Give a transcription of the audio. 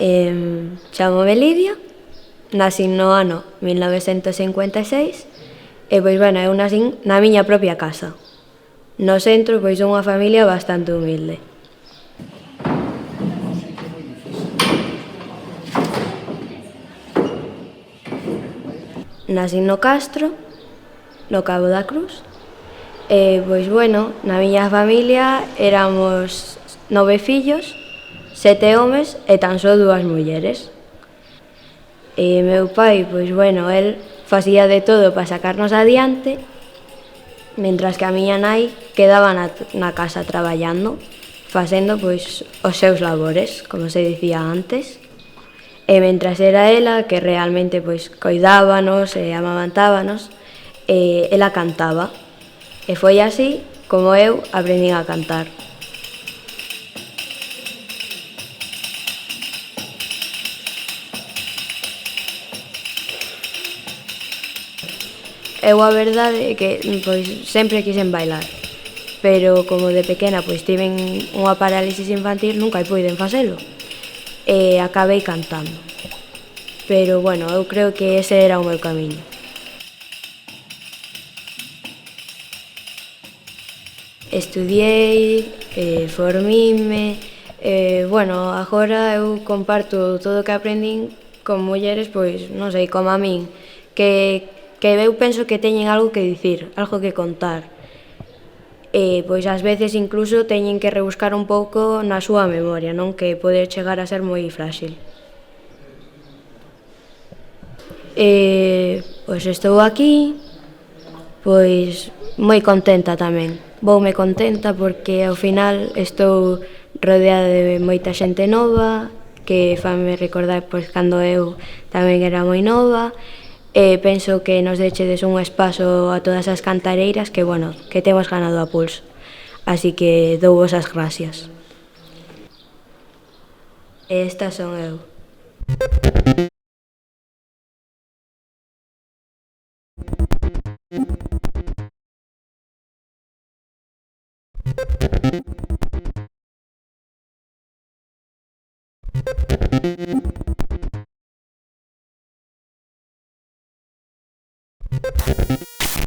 Chámome Lidia, nasín no ano 1956 e, pois, bueno, eu nasín na miña propia casa. No centro, pois, unha familia bastante humilde. Nasín no Castro, no Cabo da Cruz, e, pois, bueno, na miña familia éramos 9 fillos, 7 homes e tan só 2 mulleres. E meu pai, pois, bueno, el facía de todo para sacarnos adiante, mentras que a miña nai quedaba na casa traballando, facendo, pois, os seus labores, como se dicía antes. E mentras era ela que realmente, pois, coidábanos e amamantábanos, ela cantaba. E foi así como eu aprendín a cantar. Eu a verdade é que, pois, sempre quixen bailar, pero como de pequena, pois, tiven unha parálisis infantil, nunca puiden facelo, e acabei cantando. Pero, bueno, eu creo que ese era o meu camiño. Estudiei, formime, bueno, agora eu comparto todo o que aprendín con mulleres, pois, non sei, como a min, que eu penso que teñen algo que dicir, algo que contar. E, pois, ás veces incluso teñen que rebuscar un pouco na súa memoria, non? Que pode chegar a ser moi frágil. Pois estou aquí, pois moi contenta tamén. Voume contenta porque ao final estou rodeada de moita xente nova que fanme recordar, pois, cando eu tamén era moi nova, e penso que nos dechedes un espazo a todas as cantareiras que, bueno, que temos ganado a pulso. Así que douvos as gracias. E estas son eu.